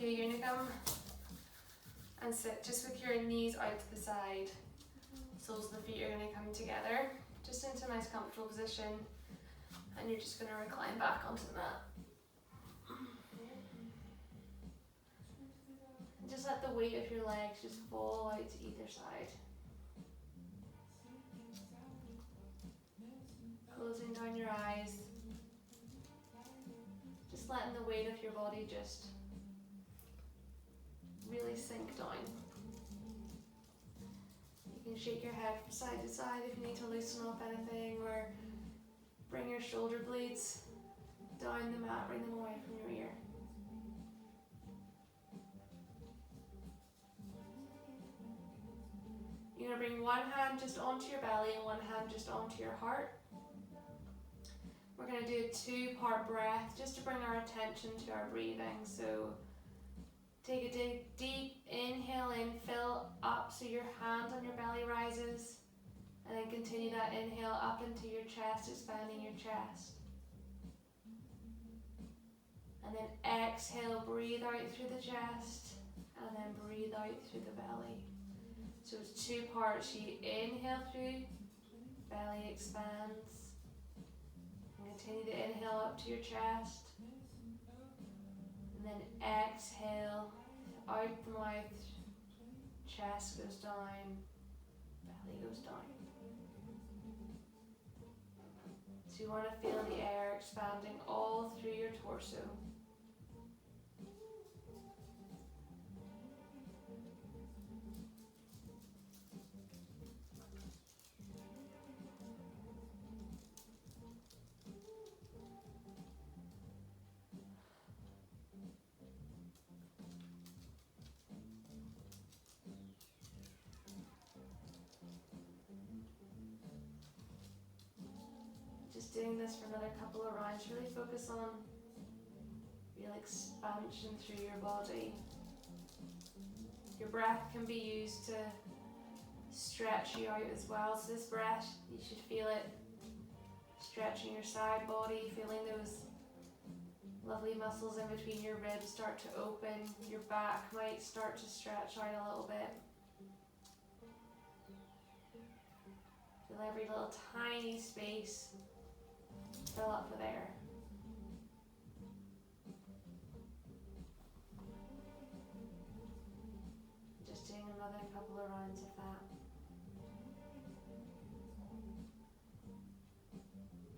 Okay, you're gonna come and sit just with your knees out to the side. Soles of the feet are gonna come together, just into a nice comfortable position, and you're just gonna recline back onto the mat. And just let the weight of your legs just fall out to either side. Closing down your eyes. Just letting the weight of your body just really sink down. You can shake your head from side to side if you need to loosen up anything, or bring your shoulder blades down the mat, bring them away from your ear. You're going to bring one hand just onto your belly and one hand just onto your heart. We're going to do a 2-part breath just to bring our attention to our breathing. So take a deep inhale in, fill up so your hand on your belly rises, and then continue that inhale up into your chest, expanding your chest. And then exhale, breathe out through the chest, and then breathe out through the belly. So it's 2 parts. You inhale through, belly expands, and continue to inhale up to your chest, and then exhale out the mouth, chest goes down, belly goes down. So you want to feel the air expanding all through your torso. Just doing this for another couple of rounds. Really focus on real expansion through your body. Your breath can be used to stretch you out as well. So this breath, you should feel it stretching your side body, feeling those lovely muscles in between your ribs start to open. Your back might start to stretch out a little bit. Feel every little tiny space fill up with air. Just doing another couple of rounds of that.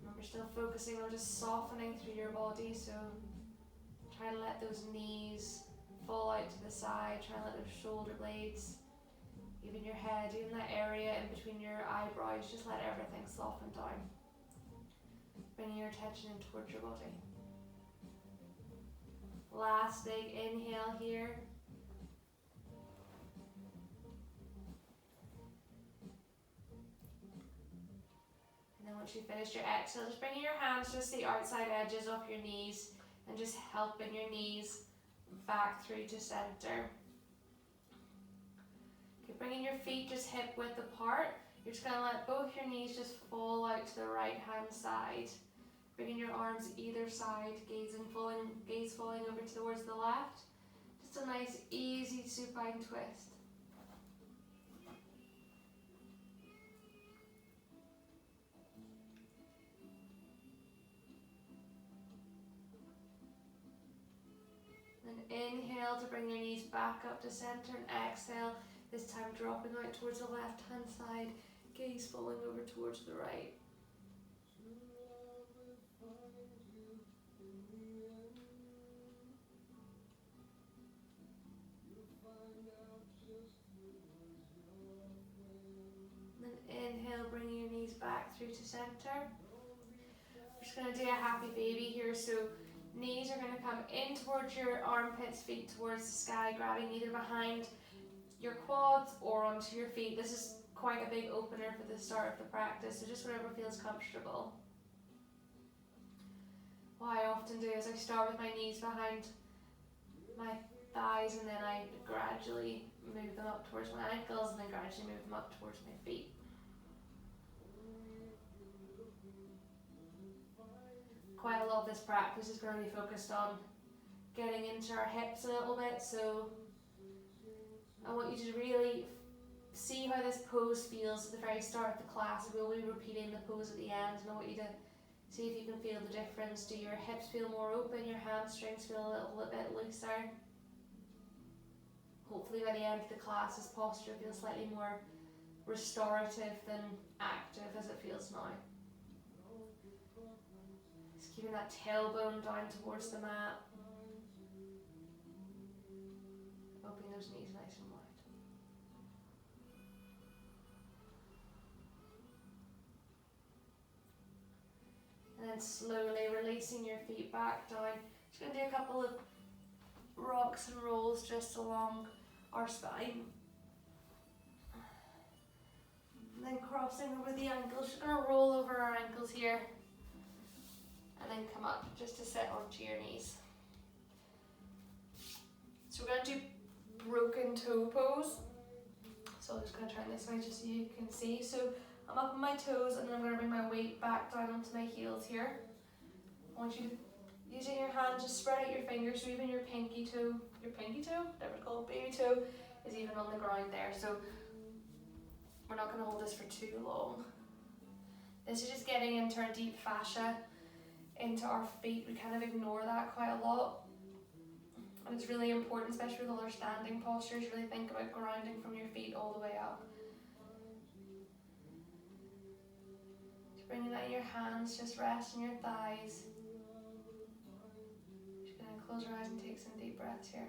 Remember, still focusing on just softening through your body, so try to let those knees fall out to the side, try to let those shoulder blades, even your head, even that area in between your eyebrows, just let everything soften down. Bringing your attention in towards your body. Last big inhale here. And then once you finish your exhale, just bringing your hands just the outside edges of your knees and just helping your knees back through to center. Okay, bringing your feet just hip width apart. You're just going to let both your knees just fall out to the right hand side. Bringing your arms either side, gaze falling over towards the left. Just a nice easy supine twist. Then inhale to bring your knees back up to center, and exhale, this time dropping out towards the left hand side, gaze falling over towards the right. Inhale, bringing your knees back through to center. We're just going to do a happy baby here. So knees are going to come in towards your armpits, feet towards the sky, grabbing either behind your quads or onto your feet. This is quite a big opener for the start of the practice, so just whatever feels comfortable. What I often do is I start with my knees behind my thighs, and then I gradually move them up towards my ankles, and then gradually move them up towards my feet. Quite a lot of this practice is going to be focused on getting into our hips a little bit. So I want you to really see how this pose feels at the very start of the class. We'll be repeating the pose at the end, and I want you to see if you can feel the difference. Do your hips feel more open? Your hamstrings feel a little bit looser? Hopefully by the end of the class this posture feels slightly more restorative than active as it feels now. Just keeping that tailbone down towards the mat. Opening those knees nice and wide. And then slowly releasing your feet back down. Just going to do a couple of rocks and rolls just along our spine. And then crossing over the ankles. Just going to roll over our ankles here. And then come up just to sit onto your knees. So we're going to do broken toe pose. So I'm just going to turn this way just so you can see. So I'm up on my toes and then I'm going to bring my weight back down onto my heels here. I want you to, using your hand, just spread out your fingers, so even your pinky toe, whatever it's called, baby toe, is even on the ground there. So we're not going to hold this for too long. This is just getting into our deep fascia, into our feet. We kind of ignore that quite a lot. And it's really important, especially with all our standing postures, really think about grounding from your feet all the way up. Just bringing out your hands, just rest on your thighs. Just going to close your eyes and take some deep breaths here.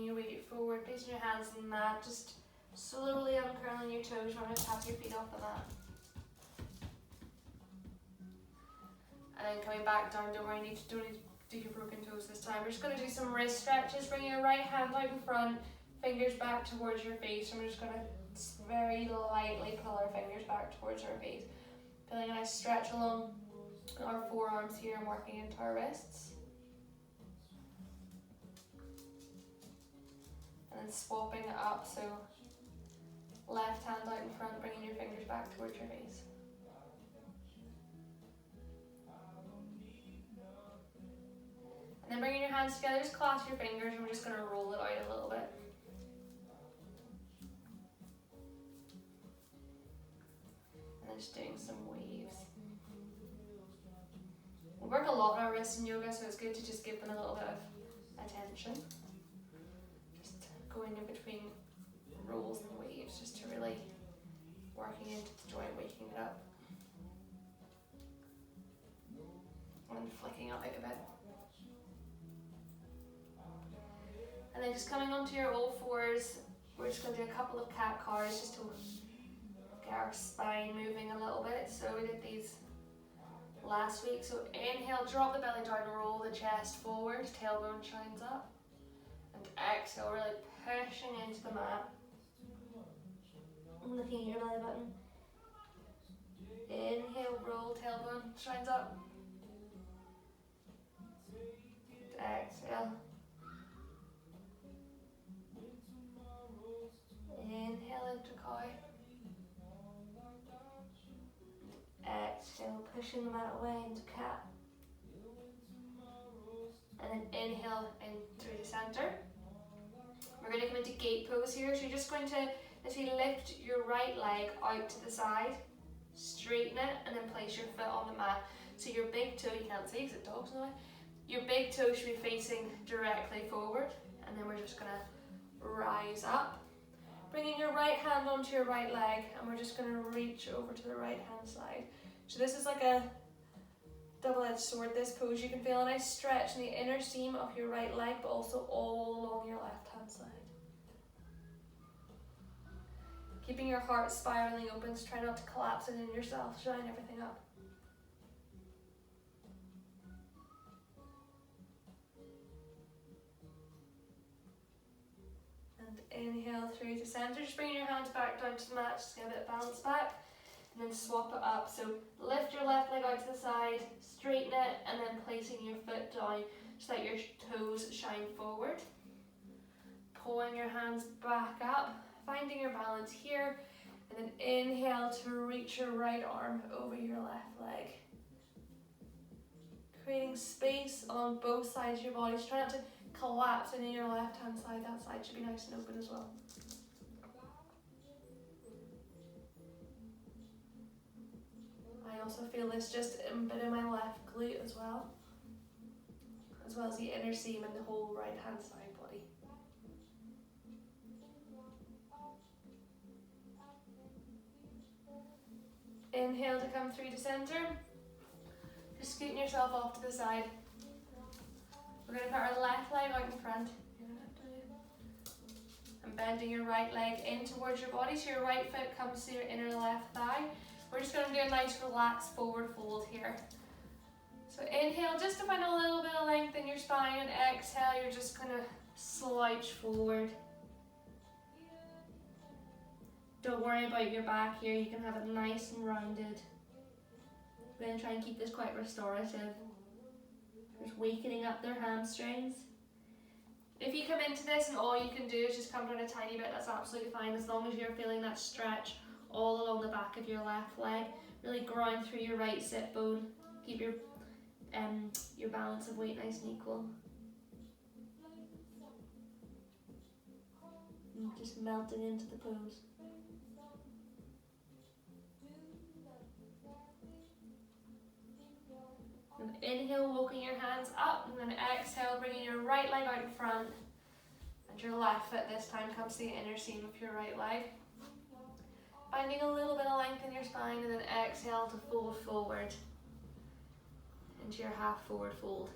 Your weight forward, placing your hands on the mat, just slowly uncurling your toes. Remember to tap your feet off the mat. And then coming back down, don't worry, don't need to do your broken toes this time. We're just going to do some wrist stretches. Bring your right hand out in front, fingers back towards your face. And we're just going to very lightly pull our fingers back towards our face. Feeling a nice stretch along our forearms here and working into our wrists. And then swapping it up, so left hand out in front, bringing your fingers back towards your face. And then bringing your hands together, just clasp your fingers, and we're just going to roll it out a little bit. And then just doing some waves. We work a lot on our wrists in yoga, so it's good to just give them a little bit of attention. Going in between rolls and waves, just to really working into the joint, waking it up. And flicking out a bit. And then just coming onto your all fours, we're just going to do a couple of cat cows just to get our spine moving a little bit. So we did these last week. So inhale, drop the belly down, roll the chest forward, tailbone shines up. And exhale, really pushing into the mat. I'm looking at your belly button. Inhale, roll, tailbone shines up. And exhale. Inhale into cow. Exhale, pushing the mat away into cat. And then inhale in through the center. We're going to come into gate pose here. So you're just going to lift your right leg out to the side, straighten it, and then place your foot on the mat. So your big toe, you can't see because it dog's in the way. Your big toe should be facing directly forward, and then we're just going to rise up. Bringing your right hand onto your right leg, and we're just going to reach over to the right hand side. So this is like a double-edged sword, this pose. You can feel a nice stretch in the inner seam of your right leg, but also all along your left hand side. Keeping your heart spiraling open, so try not to collapse it in yourself, shine everything up. And inhale through to center, just bringing your hands back down to the mat, just get a bit of balance back. And then swap it up, so lift your left leg out to the side, straighten it, and then placing your foot down so that your toes shine forward. your hands back up, finding your balance here, and then inhale to reach your right arm over your left leg. Creating space on both sides of your body. So try not to collapse into your left hand side. That side should be nice and open as well. I also feel this just a bit in my left glute as well as the inner seam and the whole right hand side body. Inhale to come through to center. Just scooting yourself off to the side. We're going to put our left leg out in front. And bending your right leg in towards your body, so your right foot comes to your inner left thigh. We're just going to do a nice relaxed forward fold here. So inhale just to find a little bit of length in your spine, and exhale, you're just going to slouch forward. Don't worry about your back here, you can have it nice and rounded. We're going to try and keep this quite restorative. Just weakening up their hamstrings. If you come into this and all you can do is just come down a tiny bit, that's absolutely fine, as long as you're feeling that stretch all along the back of your left leg. Really ground through your right sit bone. Keep your balance of weight nice and equal. And just melting into the pose. And inhale, walking your hands up, and then exhale, bringing your right leg out in front. And your left foot this time comes to the inner seam of your right leg. Finding a little bit of length in your spine, and then exhale to fold forward into your half forward fold.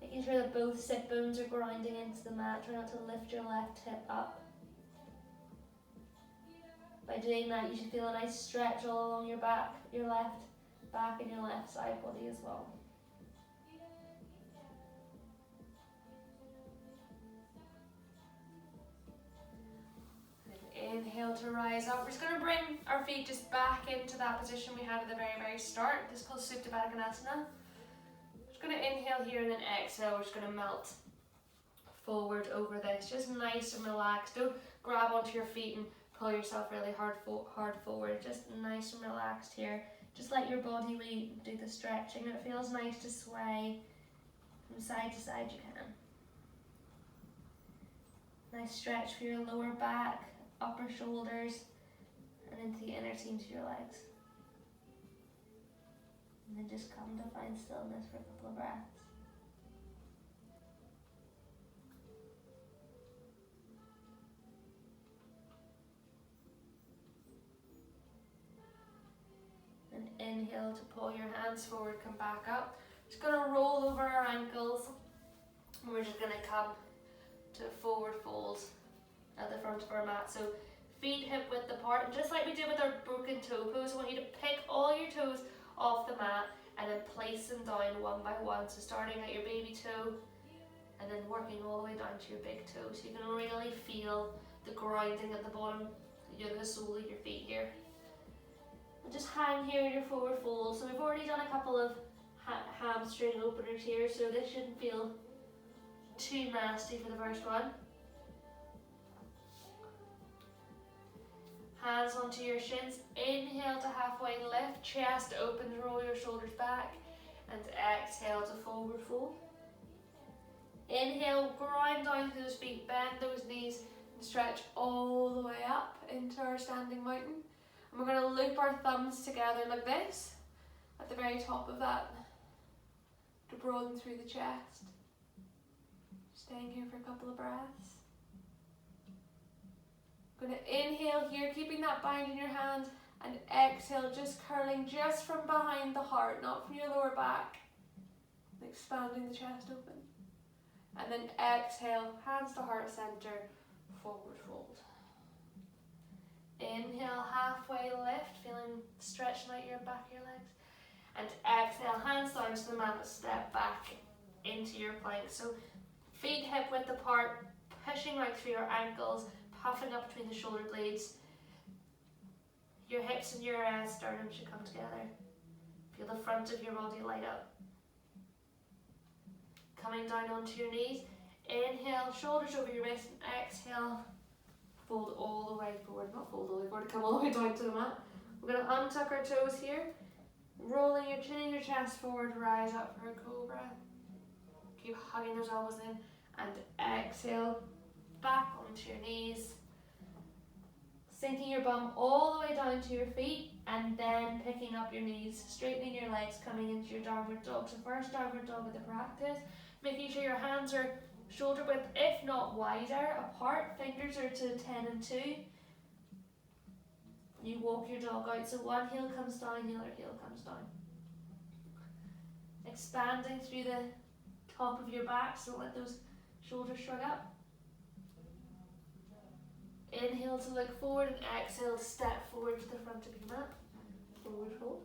Making sure that both sit bones are grinding into the mat. Try not to lift your left hip up. By doing that, you should feel a nice stretch all along your back, your left back and your left side body as well. And inhale to rise up. We're just going to bring our feet just back into that position we had at the very, very start. This is called Supta Baddha Konasana. Just going to inhale here and then exhale. We're just going to melt forward over this. Just nice and relaxed. Don't grab onto your feet and pull yourself really hard forward. Just nice and relaxed here. Just let your body weight do the stretching. It feels nice to sway from side to side you can. Nice stretch for your lower back, upper shoulders, and into the inner seams of your legs. And then just come to find stillness for a couple of breaths. And inhale to pull your hands forward, come back up. Just going to roll over our ankles. And we're just going to come to forward fold at the front of our mat. So feet hip width apart, and just like we did with our broken toe pose, I want you to pick all your toes off the mat and then place them down one by one. So starting at your baby toe and then working all the way down to your big toe. So you can really feel the grounding at the bottom, the sole of your feet here. And just hang here in your forward fold. So we've already done a couple of hamstring openers here, so this shouldn't feel too nasty for the first one. Hands onto your shins. Inhale to halfway lift, chest opens, roll your shoulders back, and exhale to forward fold. Inhale, grind down to those feet, bend those knees, and stretch all the way up into our standing mountain. And we're going to loop our thumbs together like this at the very top of that to broaden through the chest. Staying here for a couple of breaths. Going to inhale here, keeping that bind in your hand, and exhale, just curling just from behind the heart, not from your lower back. Expanding the chest open. And then exhale, hands to heart center, forward fold. Inhale, halfway lift, feeling stretching out your back of your legs. And exhale, hands down to the mat, step back into your plank. So feet hip width apart, pushing right through your ankles, puffing up between the shoulder blades. Your hips and your sternum should come together. front of your body light up. Coming down onto your knees. Inhale, shoulders over your wrist, and exhale, fold all the way forward. Not fold all the way forward, come all the way down to the mat. We're going to untuck our toes here, rolling your chin and your chest forward, rise up for a cobra. Keep hugging those elbows in, and exhale, back onto your knees. Sinking your bum all the way down to your feet, and then picking up your knees, straightening your legs, coming into your downward dog. So first downward dog of the practice, making sure your hands are shoulder width, if not wider, apart. Fingers are to 10 and 2. You walk your dog out, so one heel comes down, the other heel comes down. Expanding through the top of your back, so let those shoulders shrug up. Inhale to look forward, and exhale to step forward to the front of your mat. Forward fold.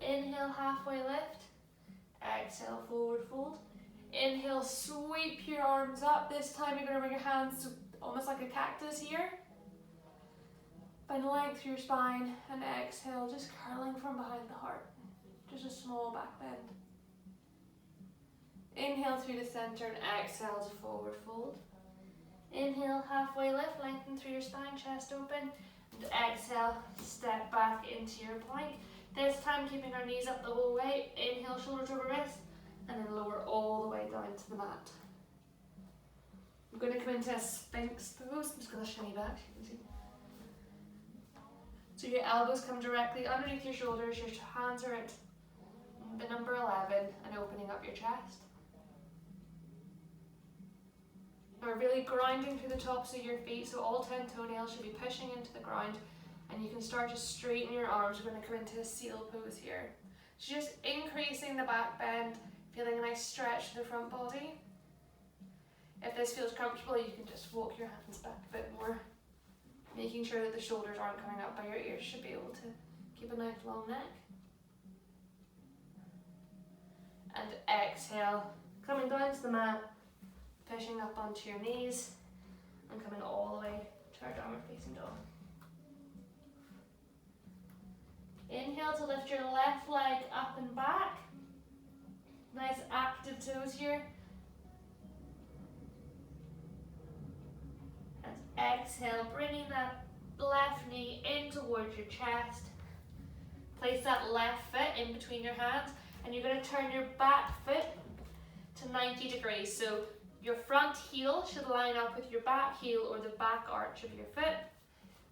Inhale, halfway lift. Exhale, forward fold. Inhale, sweep your arms up. This time you're going to bring your hands to almost like a cactus here. Find length through your spine, and exhale, just curling from behind the heart. Just a small back bend. Inhale through the center, and exhale to forward fold. Inhale, halfway lift, lengthen through your spine, chest open, and exhale, step back into your plank. This time keeping our knees up the whole way. Inhale, shoulders over wrist, and then lower all the way down to the mat. I'm going to come into a Sphinx pose. I'm just going to shimmy back, you can see. So your elbows come directly underneath your shoulders, your hands are at the number 11, and opening up your chest. Now really grounding through the tops of your feet, so all 10 toenails should be pushing into the ground, and you can start to straighten your arms. We're going to come into a seal pose here. So just increasing the back bend, feeling a nice stretch to the front body. If this feels comfortable, you can just walk your hands back a bit more, making sure that the shoulders aren't coming up by your ears. Should be able to keep a nice long neck. And exhale, coming down to the mat, pushing up onto your knees, and coming all the way to our downward facing dog. Inhale to lift your left leg up and back. Nice active toes here. And exhale, bringing that left knee in towards your chest. Place that left foot in between your hands, and you're going to turn your back foot to 90 degrees. So your front heel should line up with your back heel or the back arch of your foot.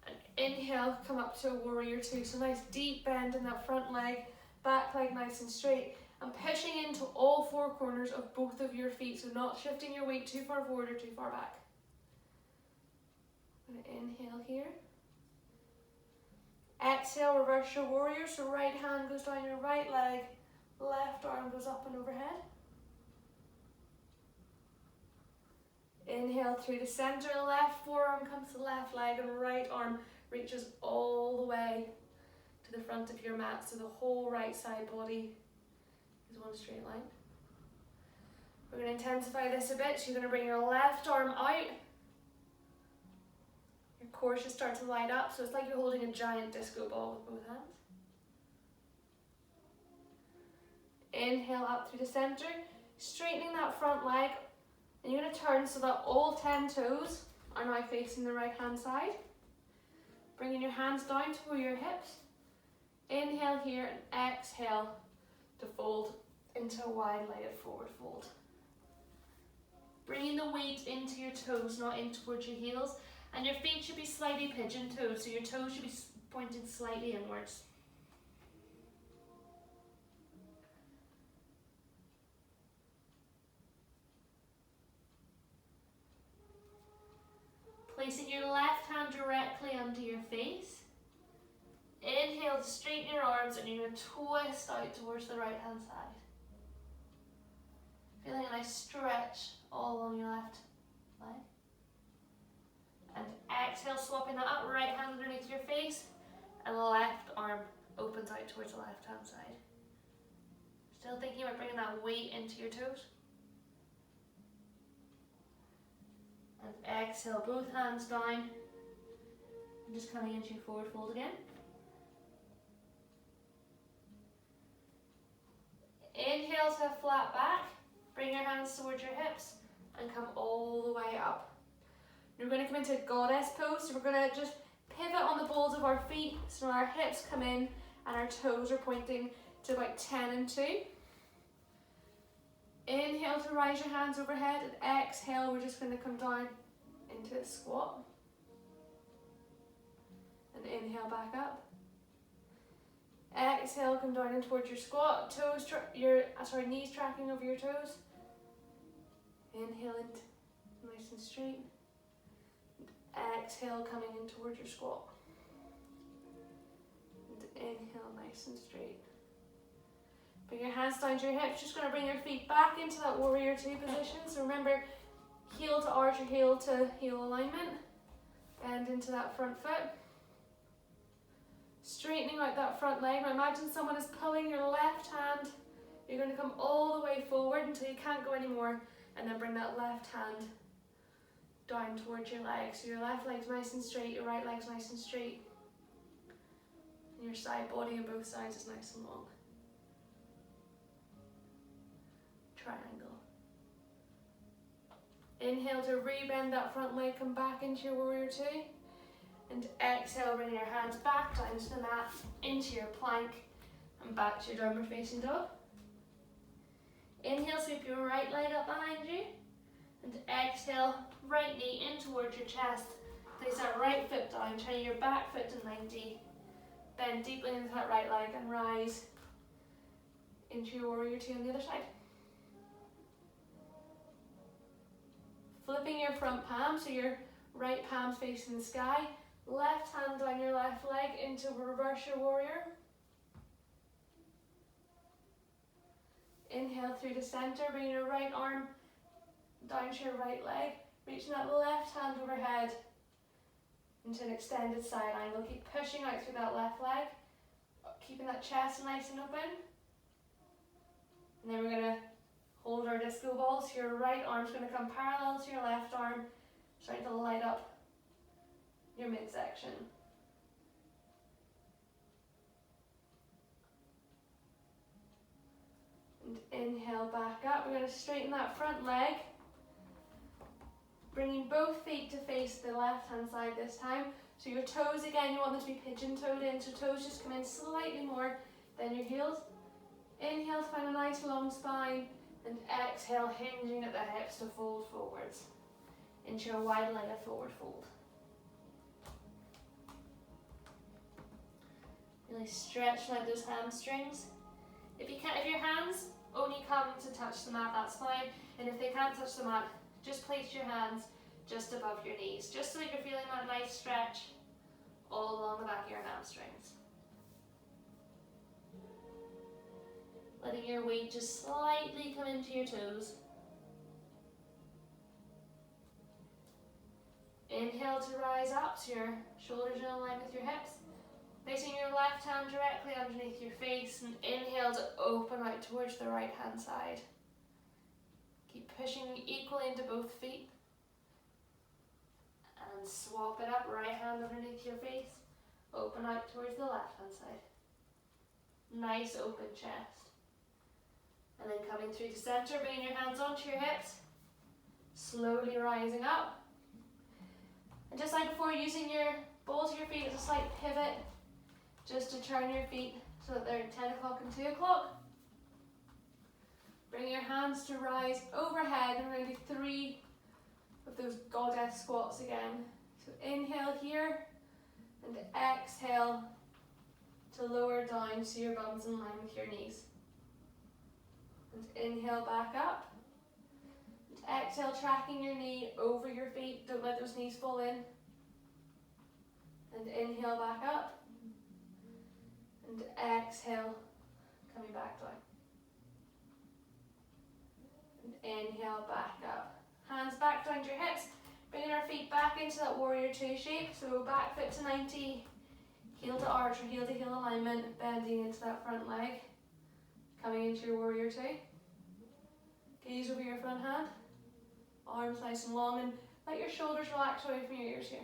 And inhale, come up to a warrior two. So nice deep bend in that front leg, back leg nice and straight, and pushing into all four corners of both of your feet. So not shifting your weight too far forward or too far back. I'm going to inhale here. Exhale, reverse your warrior. So right hand goes down your right leg, left arm goes up and overhead. Inhale through the center, left forearm comes to the left leg, and right arm reaches all the way to the front of your mat. So the whole right side body is one straight line. We're going to intensify this a bit. So you're going to bring your left arm out. Your core should start to light up. So it's like you're holding a giant disco ball with both hands. Inhale up through the center, straightening that front leg. And you're going to turn so that all 10 toes are now facing the right hand side. Bringing your hands down to your hips. Inhale here, and exhale to fold into a wide-legged forward fold. Bringing the weight into your toes, not in towards your heels. And your feet should be slightly pigeon-toed, so your toes should be pointed slightly inwards. Placing your left hand directly under your face. Inhale to straighten your arms, and you're going to twist out towards the right hand side. Feeling a nice stretch all along your left leg. And exhale, swapping that up, right hand underneath your face, and left arm opens out towards the left hand side. Still thinking about bringing that weight into your toes. And exhale, both hands down, and just coming into your forward fold again. Inhale to a flat back. Bring your hands towards your hips and come all the way up. We're going to come into goddess pose, so we're going to just pivot on the balls of our feet, so our hips come in and our toes are pointing to about 10 and 2. Inhale to rise your hands overhead, and exhale, we're just going to come down into a squat. And inhale back up. Exhale, come down in towards your squat, knees tracking over your toes. Inhale in, nice and straight. And exhale, coming in towards your squat. And inhale, nice and straight. Bring your hands down to your hips. Just going to bring your feet back into that warrior 2 position. So remember, heel to arch or heel to heel alignment. Bend into that front foot. Straightening out that front leg. Now imagine someone is pulling your left hand. You're going to come all the way forward until you can't go anymore, and then bring that left hand down towards your leg. So your left leg's nice and straight, your right leg's nice and straight. And your side body on both sides is nice and long. Triangle. Inhale to rebend that front leg, come back into your warrior 2. And exhale, bring your hands back down to the mat, into your plank, and back to your downward facing dog. Inhale, sweep your right leg up behind you. And exhale, right knee in towards your chest. Place that right foot down, turning your back foot to 90. Bend deeply into that right leg and rise into your warrior 2 on the other side. Flipping your front palm, so your right palm's facing the sky. Left hand down your left leg into reverse your warrior. Inhale through the center, bring your right arm down to your right leg. Reaching that left hand overhead into an extended side angle. Keep pushing out through that left leg, keeping that chest nice and open. And then we're going to hold our disco ball, so your right arm's going to come parallel to your left arm, starting to light up your midsection. And inhale back up. We're going to straighten that front leg, bringing both feet to face the left hand side this time. So your toes, again, you want them to be pigeon-toed in, so toes just come in slightly more than your heels. Inhale to find a nice long spine, and exhale, hinging at the hips to fold forwards into a wide-legged forward fold. Really stretch out those hamstrings. If your hands only come to touch the mat, that's fine. And if they can't touch the mat, just place your hands just above your knees, just so that you're feeling that nice stretch all along the back of your hamstrings. Letting your weight just slightly come into your toes. Inhale to rise up, so your shoulders are in line with your hips. Placing your left hand directly underneath your face, and inhale to open out towards the right hand side. Keep pushing equally into both feet. And swap it up, right hand underneath your face. Open out towards the left hand side. Nice open chest. And then coming through the center, bringing your hands onto your hips. Slowly rising up. And just like before, using your balls of your feet as a slight pivot, just to turn your feet so that they're 10 o'clock and 2 o'clock. Bring your hands to rise overhead, and we're going to do 3 of those goddess squats again. So inhale here, and exhale to lower down so your bum's in line with your knees. And inhale back up. And exhale, tracking your knee over your feet. Don't let those knees fall in. And inhale back up. And exhale, coming back down. And inhale back up. Hands back down to your hips. Bringing our feet back into that warrior 2 shape. So back foot to 90. Heel to arch or heel to heel alignment. Bending into that front leg. Coming into your warrior 2. Gaze over your front hand. Arms nice and long, and let your shoulders relax away from your ears here.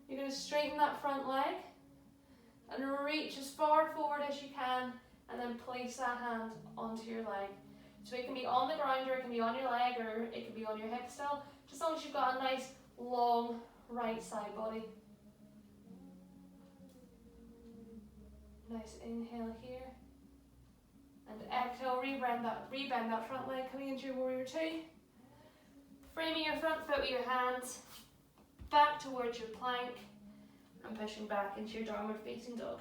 You're going to straighten that front leg and reach as far forward as you can and then place that hand onto your leg. So it can be on the ground, or it can be on your leg, or it can be on your hip still, just as long as you've got a nice long right side body. Nice inhale here, and exhale, rebend that front leg coming into your warrior two. Framing your front foot with your hands back towards your plank and pushing back into your downward facing dog.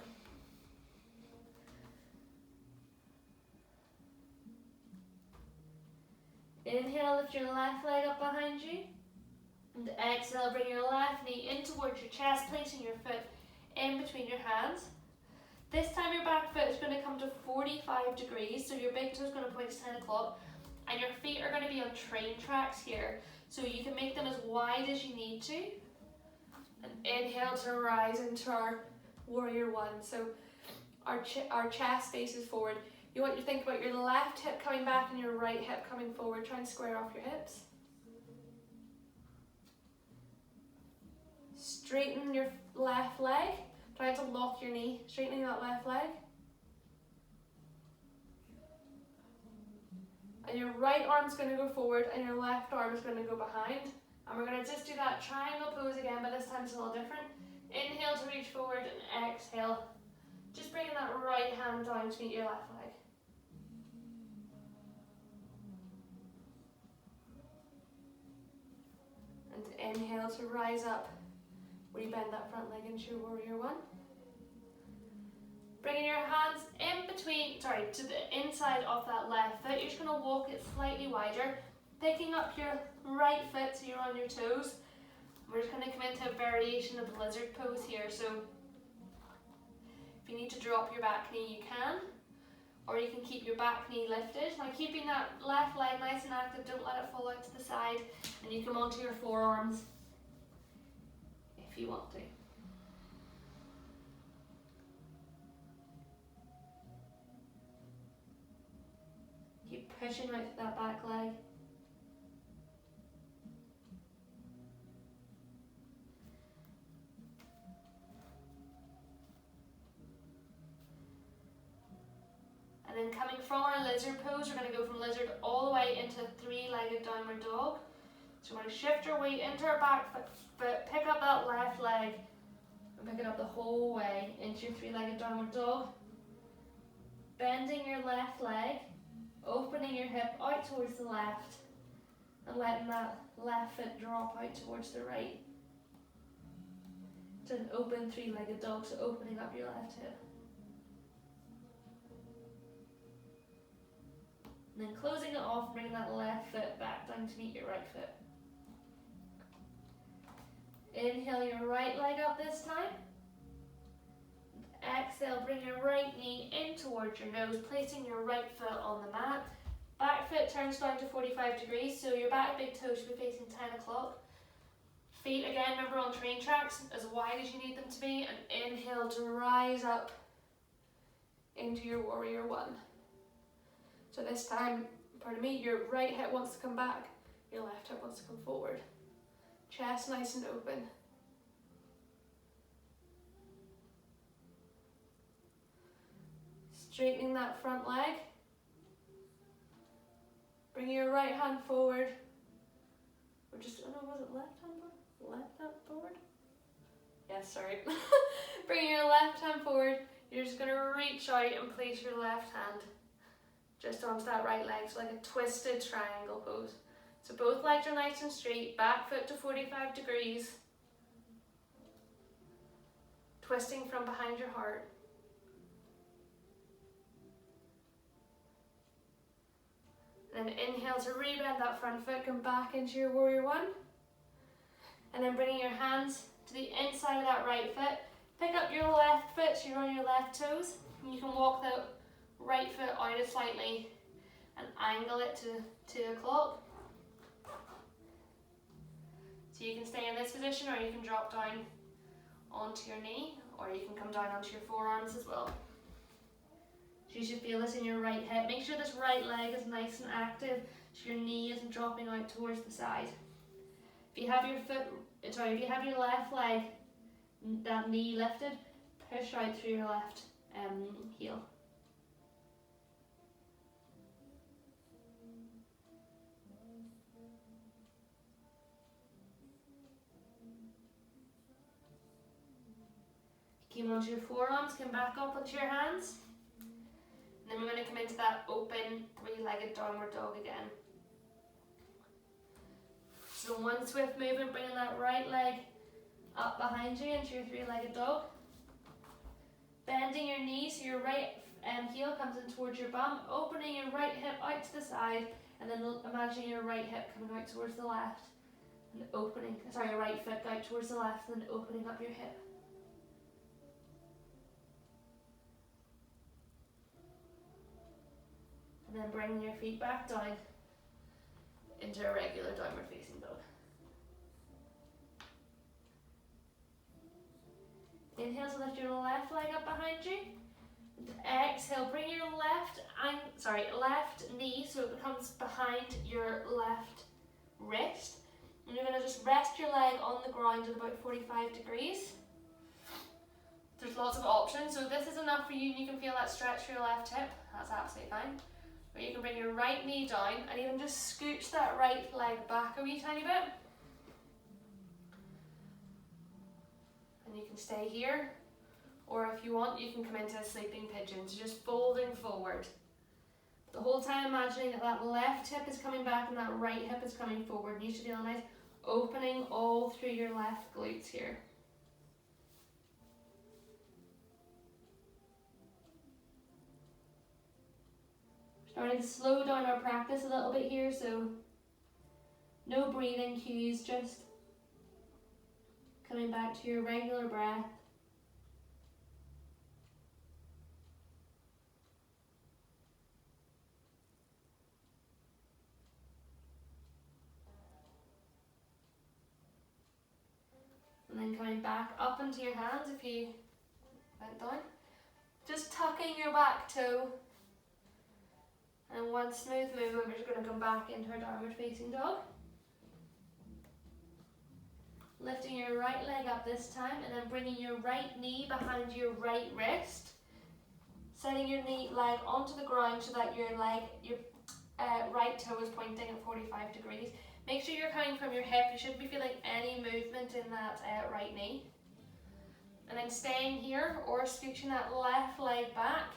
Inhale, lift your left leg up behind you, and exhale, bring your left knee in towards your chest, placing your foot in between your hands. This time your back foot is going to come to 45 degrees, so your big toe is going to point to 10 o'clock, and your feet are going to be on train tracks here, so you can make them as wide as you need to. And inhale to rise into our warrior one. So our chest faces forward. You want to think about your left hip coming back and your right hip coming forward. Try and square off your hips. Straighten your left leg. Try to lock your knee, straightening that left leg. And your right arm's going to go forward and your left arm is going to go behind. And we're going to just do that triangle pose again, but this time it's a little different. Inhale to reach forward and exhale. Just bringing that right hand down to meet your left leg. And inhale to rise up. Rebend that front leg into your warrior one. Bringing your hands to the inside of that left foot. You're just going to walk it slightly wider. Picking up your right foot so you're on your toes. We're just going to come into a variation of the lizard pose here. So if you need to drop your back knee, you can. Or you can keep your back knee lifted. Now keeping that left leg nice and active, don't let it fall out to the side. And you come onto your forearms if you want to. Keep pushing out to that back leg. And then coming from our lizard pose, we're going to go from lizard all the way into three-legged downward dog. So we're going to shift our weight into our back foot, pick up that left leg, and pick it up the whole way into your three-legged downward dog. Bending your left leg, opening your hip out towards the left, and letting that left foot drop out towards the right. It's an open three-legged dog, so opening up your left hip. And then closing it off, bringing that left foot back down to meet your right foot. Inhale your right leg up this time. Exhale, bring your right knee in towards your nose, placing your right foot on the mat. Back foot turns down to 45 degrees, so your back big toe should be facing 10 o'clock. Feet again, remember on train tracks, as wide as you need them to be. And inhale to rise up into your warrior one. So this time, pardon me, your right hip wants to come back, your left hip wants to come forward. Chest nice and open. Straightening that front leg. Bring your right hand forward. Or just, oh no, was it left hand forward? Left hand forward? Yes, sorry. Bring your left hand forward. You're just going to reach out and place your left hand just onto that right leg, so like a twisted triangle pose. So both legs are nice and straight, back foot to 45 degrees. Twisting from behind your heart. And then inhale to rebend that front foot, come back into your warrior one. And then bringing your hands to the inside of that right foot. Pick up your left foot so you're on your left toes. And you can walk the right foot out slightly and angle it to 2 o'clock. So you can stay in this position, or you can drop down onto your knee, or you can come down onto your forearms as well. So you should feel this in your right hip. Make sure this right leg is nice and active so your knee isn't dropping out towards the side. If you have your left leg, that knee lifted, push out through your left heel. came onto your forearms, come back up onto your hands. And then we're going to come into that open three-legged downward dog again. So one swift movement, bringing that right leg up behind you into your three-legged dog. Bending your knees so your right heel comes in towards your bum, opening your right hip out to the side, and then imagining your right hip coming out towards the left, and opening, sorry, your right foot out towards the left, and then opening up your hip. And then bringing your feet back down into a regular downward facing dog. Inhale to lift your left leg up behind you. Exhale, bring your left knee so it comes behind your left wrist. And you're going to just rest your leg on the ground at about 45 degrees. There's lots of options, so if this is enough for you and you can feel that stretch for your left hip, that's absolutely fine. Or you can bring your right knee down and even just scooch that right leg back a wee tiny bit. And you can stay here, or if you want, you can come into a sleeping pigeon, so just folding forward. The whole time imagining that that left hip is coming back and that right hip is coming forward. And you should feel a nice opening all through your left glutes here. Starting to slow down our practice a little bit here, so no breathing cues, just coming back to your regular breath. And then coming back up into your hands if you went down. Just tucking your back toe. And one smooth movement, we're just going to come back into our downward facing dog. Lifting your right leg up this time and then bringing your right knee behind your right wrist. Setting your leg onto the ground so that your right toe is pointing at 45 degrees. Make sure you're coming from your hip. You shouldn't be feeling any movement in that right knee. And then staying here or scooching that left leg back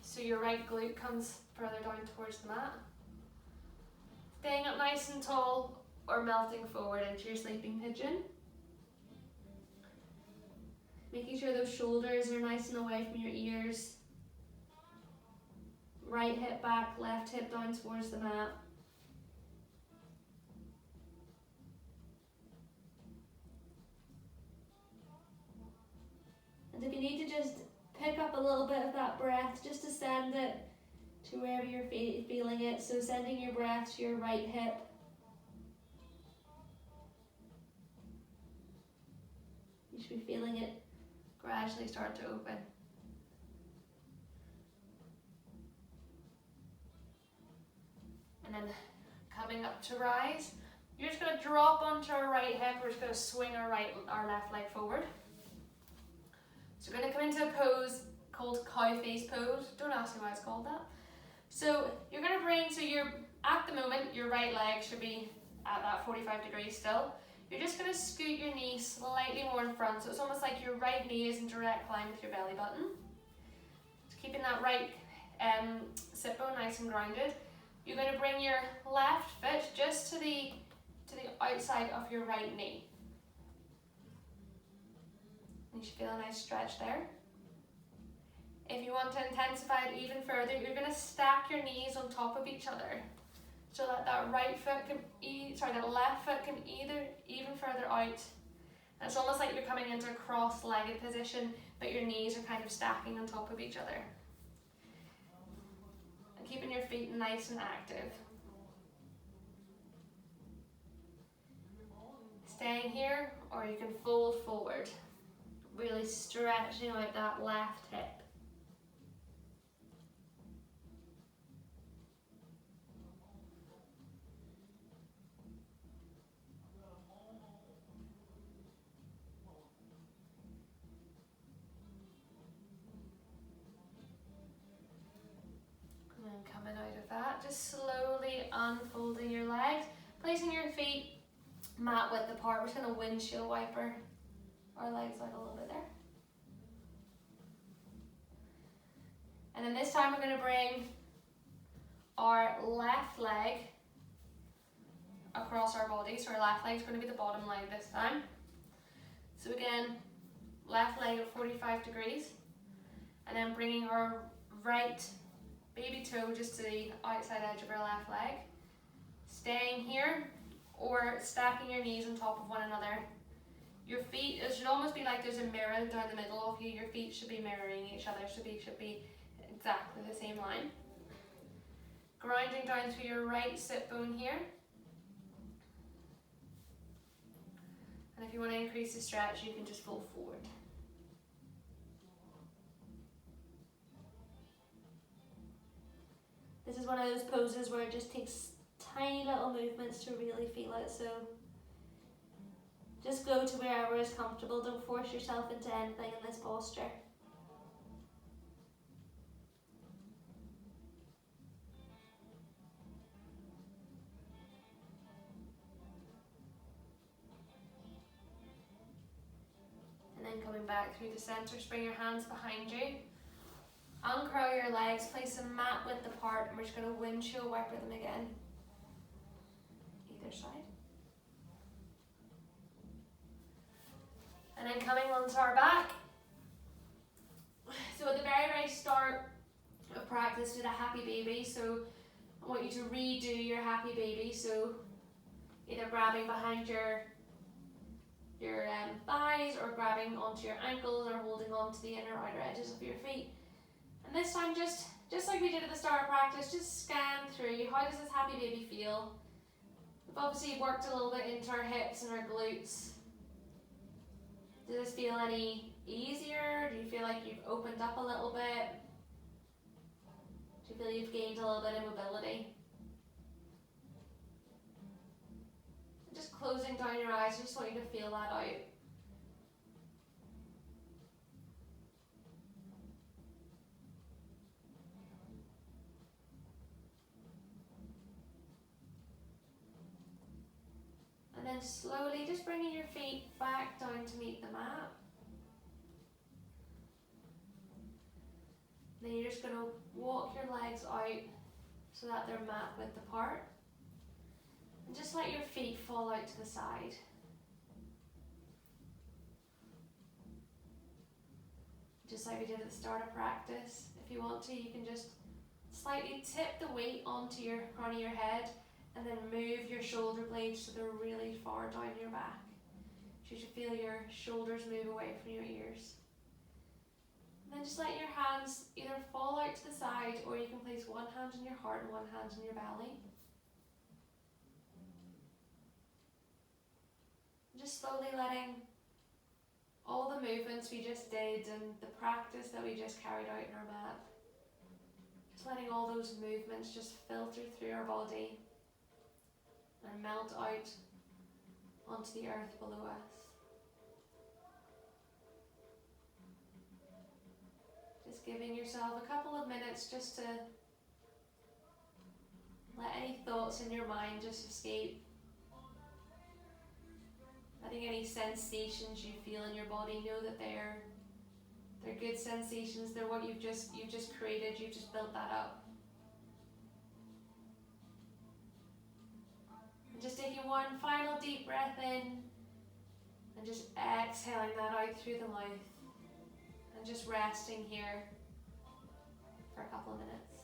so your right glute comes further down towards the mat. Staying up nice and tall or melting forward into your sleeping pigeon. Making sure those shoulders are nice and away from your ears. Right hip back, left hip down towards the mat. And if you need to just pick up a little bit of that breath, just to send it to wherever you're feeling it. So sending your breath to your right hip. You should be feeling it gradually start to open. And then coming up to rise, you're just going to drop onto our right hip. We're just going to swing our left leg forward. So we're going to come into a pose called cow face pose. Don't ask me why it's called that. So you're going to bring, at the moment, your right leg should be at that 45 degrees still. You're just going to scoot your knee slightly more in front, so it's almost like your right knee is in direct line with your belly button. So keeping that right sit bone nice and grounded. You're going to bring your left foot just to the outside of your right knee. You should feel a nice stretch there. If you want to intensify it even further, you're going to stack your knees on top of each other, so that that left foot can even further out. And it's almost like you're coming into a cross-legged position, but your knees are kind of stacking on top of each other. And keeping your feet nice and active. Staying here, or you can fold forward, really stretching out that left hip. Coming out of that, just slowly unfolding your legs, placing your feet mat width apart. We're just going to windshield wiper our legs out a little bit there. And then this time we're going to bring our left leg across our body. So our left leg is going to be the bottom leg this time. So again, left leg at 45 degrees. And then bringing our right baby toe just to the outside edge of our left leg. Staying here or stacking your knees on top of one another. Your feet, it should almost be like there's a mirror down the middle of you. Your feet should be mirroring each other, should be exactly the same line. Grounding down through your right sit bone here. And if you want to increase the stretch, you can just fold forward. This is one of those poses where it just takes tiny little movements to really feel it, so just go to wherever is comfortable. Don't force yourself into anything in this posture. And then coming back through the center, bring your hands behind you. Uncurl your legs, place a mat width apart, and we're just going to windshield wiper them again. Either side. And then coming onto our back. So at the very, very start of practice, we did a happy baby. So I want you to redo your happy baby. So either grabbing behind your thighs or grabbing onto your ankles or holding onto the inner outer edges of your feet. And this time, just like we did at the start of practice, just scan through. How does this happy baby feel? We've obviously worked a little bit into our hips and our glutes. Does this feel any easier? Do you feel like you've opened up a little bit? Do you feel you've gained a little bit of mobility? Just closing down your eyes, I just want you to feel that out. And then slowly just bringing your feet back down to meet the mat. Then you're just going to walk your legs out so that they're mat width apart. And just let your feet fall out to the side. Just like we did at the start of practice. If you want to, you can just slightly tip the weight onto your crown of your head and then move your shoulder blades so they're really far down your back. So you should feel your shoulders move away from your ears. And then just let your hands either fall out to the side, or you can place one hand on your heart and one hand on your belly. Just slowly letting all the movements we just did and the practice that we just carried out in our mat, just letting all those movements just filter through our body and melt out onto the earth below us. Just giving yourself a couple of minutes just to let any thoughts in your mind just escape. Letting any sensations you feel in your body, know that they're good sensations. They're what you've just created. You've just built that up. And just taking one final deep breath in and just exhaling that out through the mouth, and just resting here for a couple of minutes.